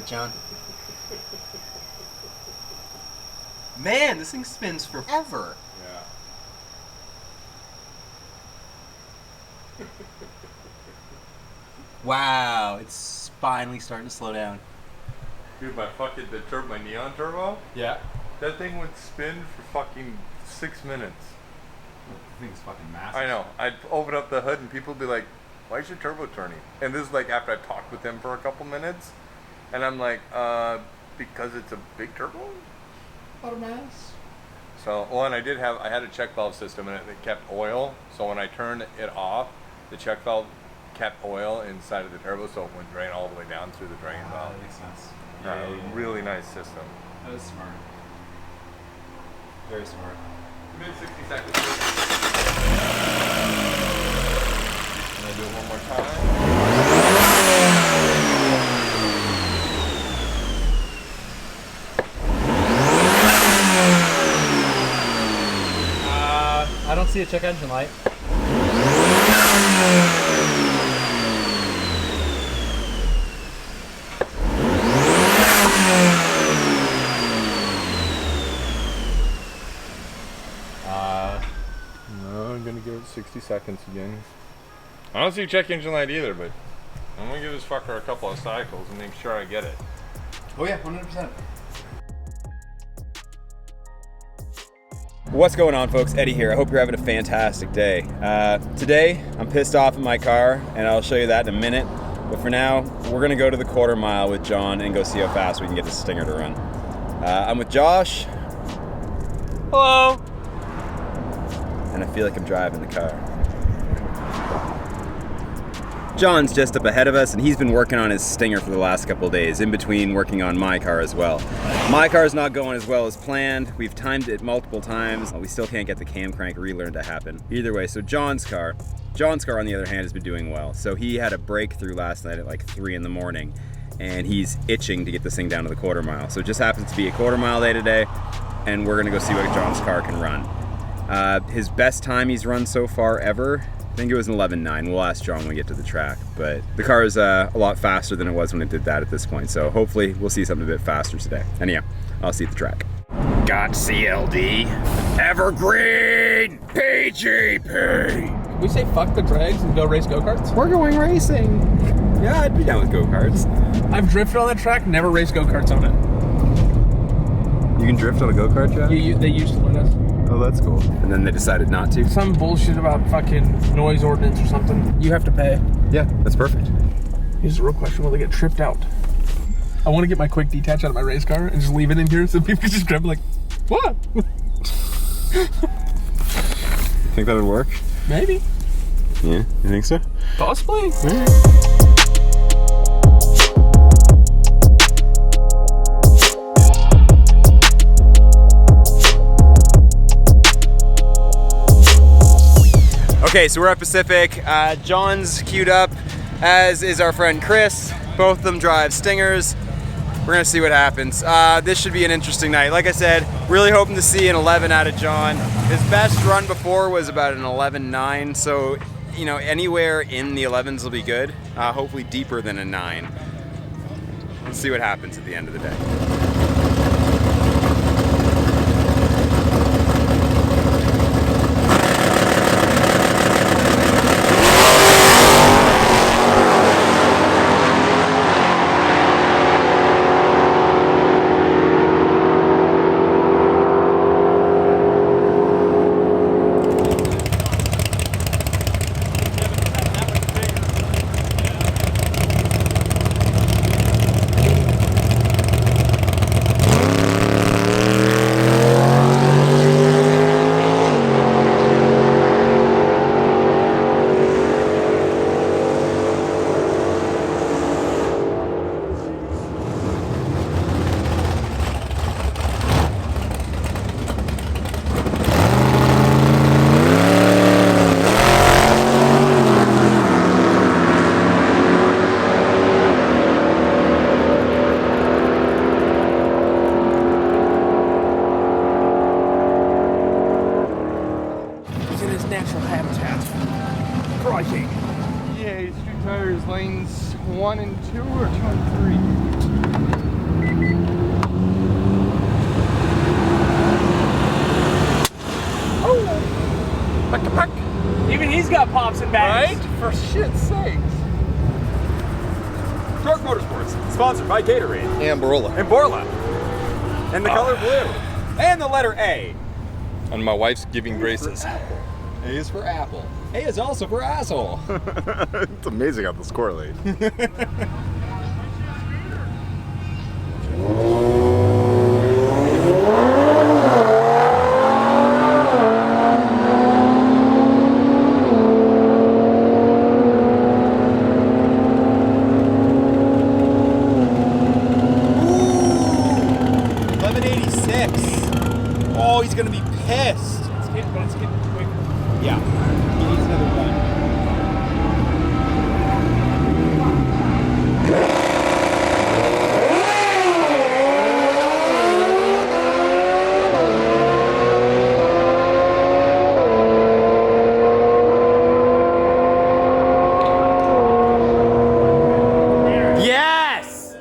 it, John. Man, this thing spins forever. Yeah. Wow, it's finally starting to slow down. Dude, my neon turbo? Yeah. That thing would spin for fucking 6 minutes. The thing's fucking massive. I know. I'd open up the hood and people would be like, why is your turbo turning? And this is like after I talked with him for a couple minutes. And I'm like, because it's a big turbo? A lot of mass. So, well, and I had a check valve system and it kept oil. So when I turned it off, the check valve kept oil inside of the turbo so it wouldn't drain all the way down through the drain valve. That makes sense. Yeah, really nice system. That was smart. Very smart. Mid 60 seconds. I'm gonna do it one more time. I don't see a check engine light. No, I'm gonna give it 60 seconds again. I don't see a check engine light either, but I'm gonna give this fucker a couple of cycles and make sure I get it. Oh yeah, 100%. What's going on, folks? Eddie here. I hope you're having a fantastic day. Today, I'm pissed off at my car, and I'll show you that in a minute. But for now, we're gonna go to the quarter mile with John and go see how fast we can get the Stinger to run. I'm with Josh. Hello. And I feel like I'm driving the car. John's just up ahead of us, and he's been working on his Stinger for the last couple of days, in between working on my car as well. My car's not going as well as planned. We've timed it multiple times. We still can't get the cam crank relearn to happen. Either way, so John's car on the other hand has been doing well. So he had a breakthrough last night at like 3 in the morning, and he's itching to get this thing down to the quarter mile. So it just happens to be a quarter mile day today, and we're gonna go see what John's car can run. His best time he's run so far ever, I think it was an 11.9. We'll ask John when we get to the track, but the car is a lot faster than it was when it did that at this point, so hopefully we'll see something a bit faster today. Anyhow, I'll see you at the track. Got CLD, Evergreen, PGP. Can we say fuck the drags and go race go-karts? We're going racing. Yeah, I'd be down with go-karts. I've drifted on that track, never raced go-karts on it. You can drift on a go-kart, John? They used to let us. Oh, that's cool. And then they decided not to? Some bullshit about fucking noise ordinance or something. You have to pay. Yeah, that's perfect. Here's the real question, will they get tripped out? I want to get my quick detach out of my race car and just leave it in here so people can just grab it like, what? Think that would work? Maybe. Yeah, you think so? Possibly. Yeah. Okay, so we're at Pacific. John's queued up, as is our friend Chris. Both of them drive Stingers. We're gonna see what happens. This should be an interesting night. Like I said, really hoping to see an 11 out of John. His best run before was about an 11.9, so you know, anywhere in the 11s will be good. Hopefully deeper than a 9. Let's see what happens at the end of the day. Yeah, he's 2 tires, lanes 1 and 2 or 2 and 3? and bangs. Right? For shit's sakes. Torque Motorsports, sponsored by Gatorade. And Barola. And Borla. And the color blue. And the letter A. And my wife's giving graces. A is for apple. A is also for asshole. It's amazing how this correlate. Oh, he's gonna be pissed. It's getting quicker. Yeah. He needs another one. Yes!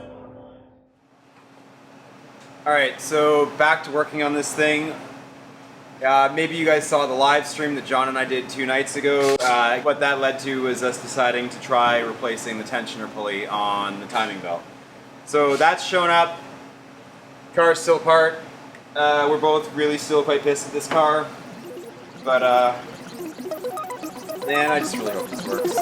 Alright, so back to working on this thing. Maybe you guys saw the live stream that John and I did 2 nights ago. What that led to was us deciding to try replacing the tensioner pulley on the timing belt. So that's shown up. Car's still apart. We're both really still quite pissed at this car. But, man, I just really hope this works.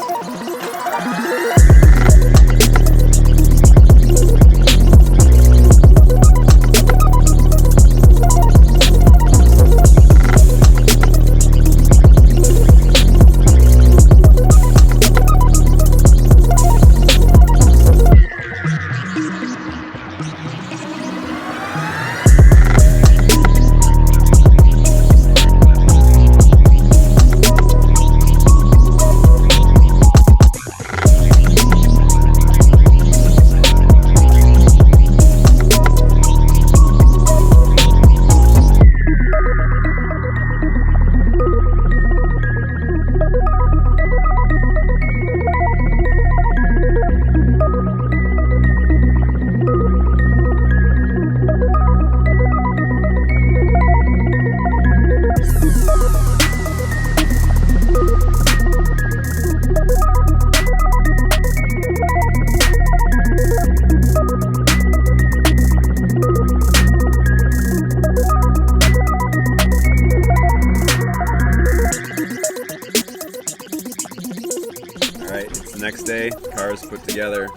Next day, car is put together.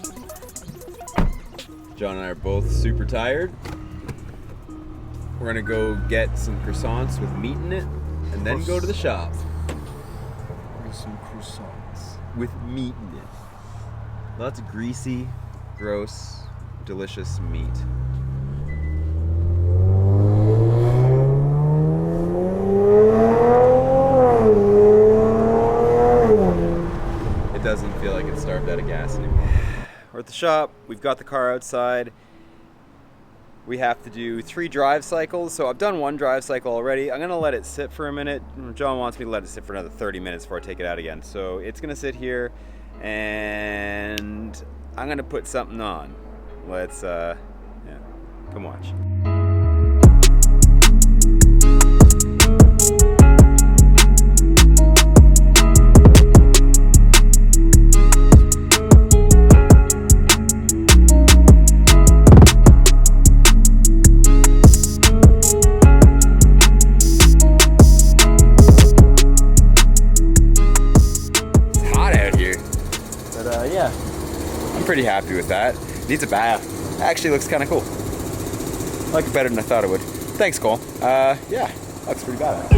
John and I are both super tired. We're gonna go get some croissants with meat in it, and then go to the shop. Some croissants. With meat in it. Lots of greasy, gross, delicious meat. Doesn't feel like it's starved out of gas anymore. We're at the shop, we've got the car outside. We have to do 3 drive cycles, so I've done 1 drive cycle already. I'm gonna let it sit for a minute. John wants me to let it sit for another 30 minutes before I take it out again. So it's gonna sit here, and I'm gonna put something on. Let's, yeah, come watch. Pretty happy with that. Needs a bath. Actually looks kind of cool. I like it better than I thought it would. Thanks, Cole. Yeah, looks pretty bad.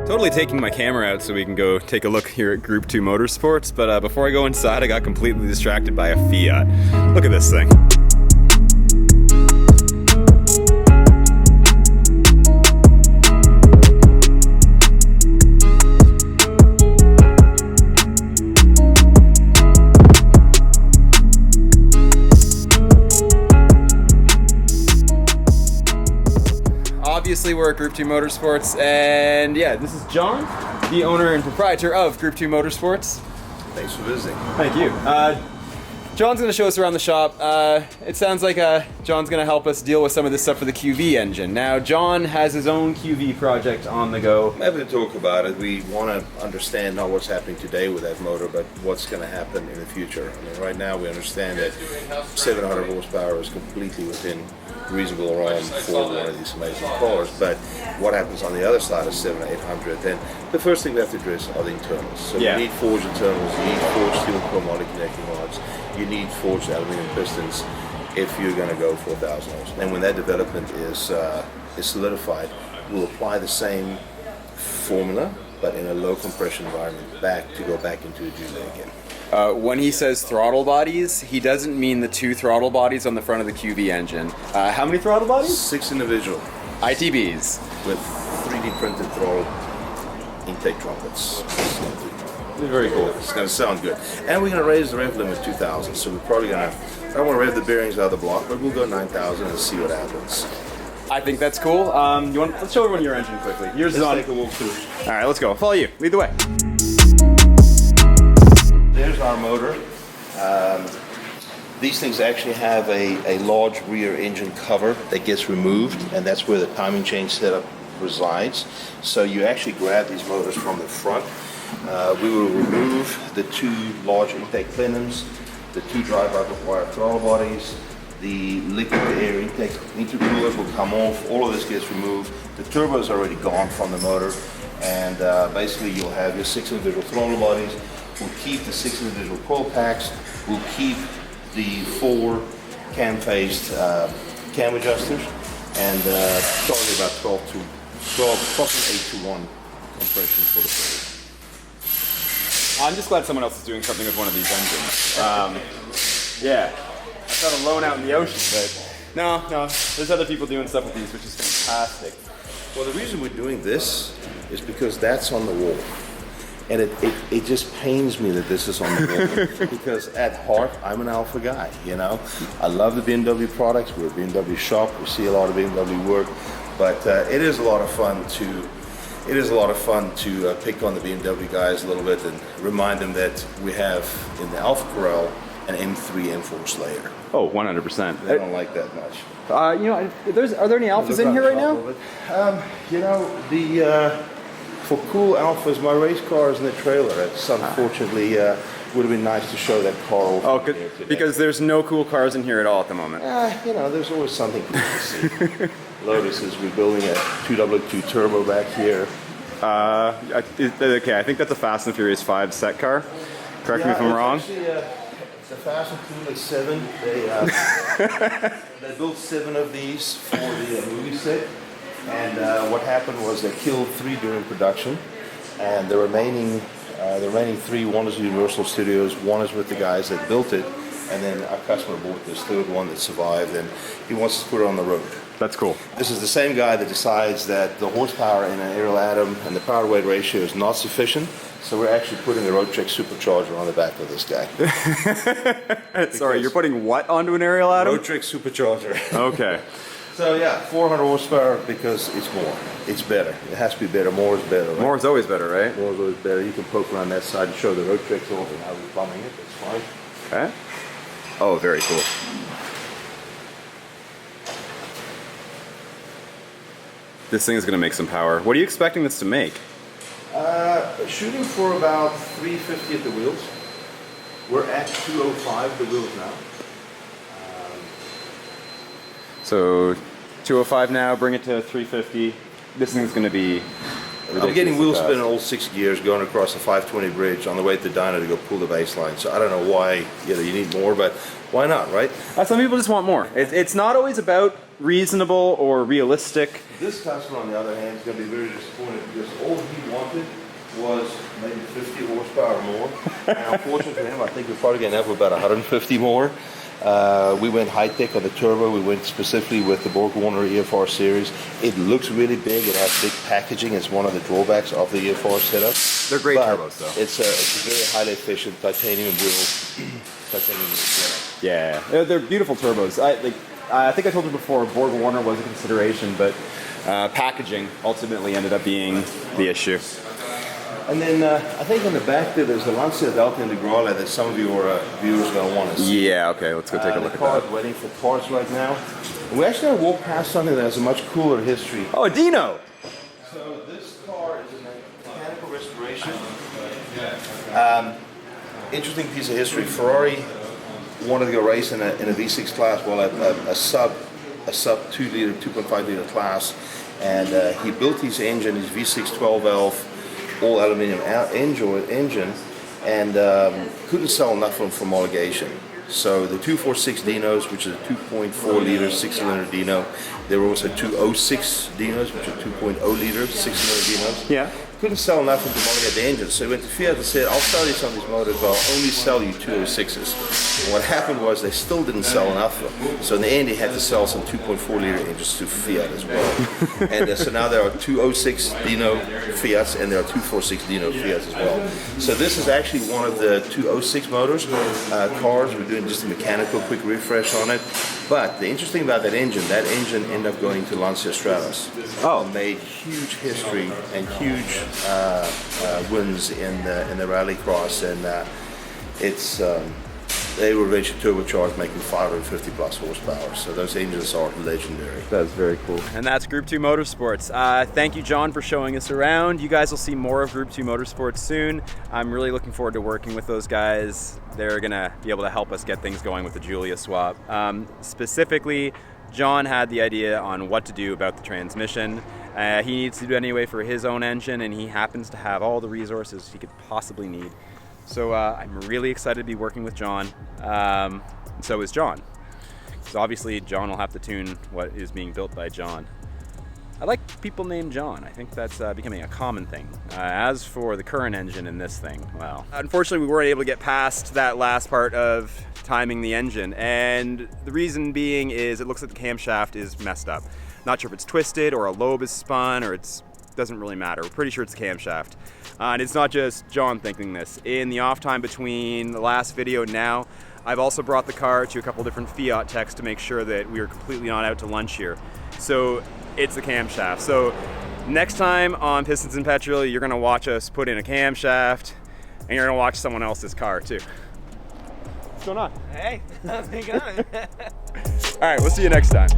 Totally taking my camera out so we can go take a look here at Group 2 Motorsports, but before I go inside, I got completely distracted by a Fiat. Look at this thing. Obviously obviously we're at Group 2 Motorsports, and yeah, this is John, the owner and proprietor of Group 2 Motorsports. Thanks for visiting. Thank you. John's going to show us around the shop. It sounds like John's going to help us deal with some of this stuff for the QV engine. Now, John has his own QV project on the go. I'm happy to talk about it. We want to understand not what's happening today with that motor, but what's going to happen in the future. I mean, right now we understand that 700 horsepower is completely within reasonable realm for one of these amazing cars, but what happens on the other side of 700 or 800, then the first thing we have to address are the internals. So you need forged internals, you need forged steel chromotic connecting rods, you need forged aluminum pistons if you're going to go for 1,000 horse. And when that development is solidified, we'll apply the same formula, but in a low compression environment to go back into a Julie again. When he says throttle bodies, he doesn't mean the 2 throttle bodies on the front of the QV engine. How many throttle bodies? 6 individual. ITBs. With 3D printed throttle intake trumpets. Very cool. It's going to sound good. And we're going to raise the rev limit to 2,000. So we're probably going to, I don't want to rev the bearings out of the block, but we'll go 9,000 and see what happens. I think that's cool. Let's show everyone your engine quickly. Yours is on. Let's take a walk through. All right, let's go. Follow you. Lead the way. There's our motor. These things actually have a large rear engine cover that gets removed, and that's where the timing chain setup resides. So you actually grab these motors from the front. We will remove the 2 large intake plenums, the 2 drive-by-wire throttle bodies, the liquid-to-air intake intercoolers will come off. All of this gets removed. The turbo is already gone from the motor, and basically you'll have your 6 individual throttle bodies. We'll keep the 6 individual coil packs. We'll keep the 4 cam-phased cam adjusters, and probably about 12 to 8 to 1 compression for the blade. I'm just glad someone else is doing something with one of these engines. Yeah, I got a loan out in the ocean, but no, there's other people doing stuff with these, which is fantastic. Well, the reason we're doing this is because that's on the wall. And it just pains me that this is on the wall because at heart, I'm an Alfa guy, you know. I love the BMW products. We're a BMW shop. We see a lot of BMW work. But it is a lot of fun to pick on the BMW guys a little bit and remind them that we have in the Alfa Corral an M3 M4 Slayer. Oh, 100%. They don't like that much. Are there any Alphas in here right now? You know, for cool Alphas, my race car is in the trailer. It's unfortunately would have been nice to show that car off. Oh, because there's no cool cars in here at all at the moment. You know, there's always something cool to see. Lotus is rebuilding a 2W2 turbo back here. Okay, I think that's a Fast and Furious 5 set car. Correct me if I'm wrong. Actually, it's a Fast and Furious 7. They built 7 of these for the movie set. And what happened was they killed 3 during production, and the remaining 3, one is Universal Studios, one is with the guys that built it, and then our customer bought this 3rd one that survived, and he wants to put it on the road. That's cool. This is the same guy that decides that the horsepower in an aerial atom and the power weight ratio is not sufficient, so we're actually putting a Roadster supercharger on the back of this guy. Sorry, you're putting what onto an aerial atom? Roadster supercharger. Okay. So yeah, 400 horsepower because it's more. It's better. It has to be better. More is better. Right? More is always better, right? More is always better. You can poke around that side and show the road tricks off and how we're plumbing it. That's fine. Okay. Oh, very cool. This thing is going to make some power. What are you expecting this to make? Shooting for about 350 at the wheels. We're at 205 the wheels now. So 205 now, bring it to 350. This thing's going to be I'm getting wheel spin in all 6 gears going across the 520 bridge on the way to the dyno to go pull the baseline. So I don't know why you need more, but why not, right? Some people just want more. It's not always about reasonable or realistic. This customer, on the other hand, is going to be very disappointed because all he wanted was maybe 50 horsepower more. And unfortunately for him, I think we're probably going to have about 150 more. We went high-tech on the turbo. We went specifically with the Borg-Warner EFR series. It looks really big. It has big packaging. It's one of the drawbacks of the EFR setup. They're great but turbos, though. It's a very highly efficient titanium wheel setup. Yeah, they're beautiful turbos. I think I told you before, Borg-Warner was a consideration, but packaging ultimately ended up being the issue. And then I think in the back there's the Lancia Delta Integrale that some of your viewers are going to want to see. Yeah, okay, let's go take a look at that. Waiting for parts right now. And we're actually going to walk past something that has a much cooler history. Oh, a Dino! So this car is a mechanical restoration. Interesting piece of history. Ferrari wanted to go race in a V6 class, well, a sub 2 liter, 2.5 liter class, and he built his engine, his V6 12 valve, all aluminum engine, and couldn't sell enough of them for homologation. So the 246 Dinos, which is a 2.4 liter 6-cylinder Dino, there were also 206 Dinos, which are 2.0 liter 6-cylinder Dinos. Yeah. Couldn't sell enough of them to homologate the engine, so he went to Fiat and said, I'll sell you some of these motors, but I'll only sell you 206s. And what happened was they still didn't sell enough of them. So in the end, he had to sell some 2.4 liter engines to Fiat as well. And so now there are 206 Dino Fiats and there are 246 Dino Fiats as well. So this is actually one of the 206 motors, cars. We're doing just a mechanical quick refresh on it. But the interesting about that engine ended up going to Lancia Stratos. Oh. Made huge history and huge wins in the rallycross, and they were eventually turbocharged, making 550 plus horsepower. So those engines are legendary. That's very cool. And that's Group 2 Motorsports. Thank you, John, for showing us around. You guys will see more of Group 2 Motorsports soon. I'm really looking forward to working with those guys. They're gonna be able to help us get things going with the Giulia swap. Specifically, John had the idea on what to do about the transmission. He needs to do it anyway for his own engine, and he happens to have all the resources he could possibly need. So I'm really excited to be working with John. So is John. So obviously John will have to tune what is being built by John. I like people named John. I think that's becoming a common thing. As for the current engine in this thing, well, unfortunately we weren't able to get past that last part of timing the engine, and the reason being is it looks like the camshaft is messed up. Not sure if it's twisted or a lobe is spun, or doesn't really matter. We're pretty sure it's the camshaft. And it's not just John thinking this. In the off time between the last video and now, I've also brought the car to a couple different Fiat techs to make sure that we are completely not out to lunch here. So it's the camshaft. So next time on Pistons and Petrol, you're gonna watch us put in a camshaft, and you're gonna watch someone else's car too. What's going on? Hey, how's it going? All right, we'll see you next time.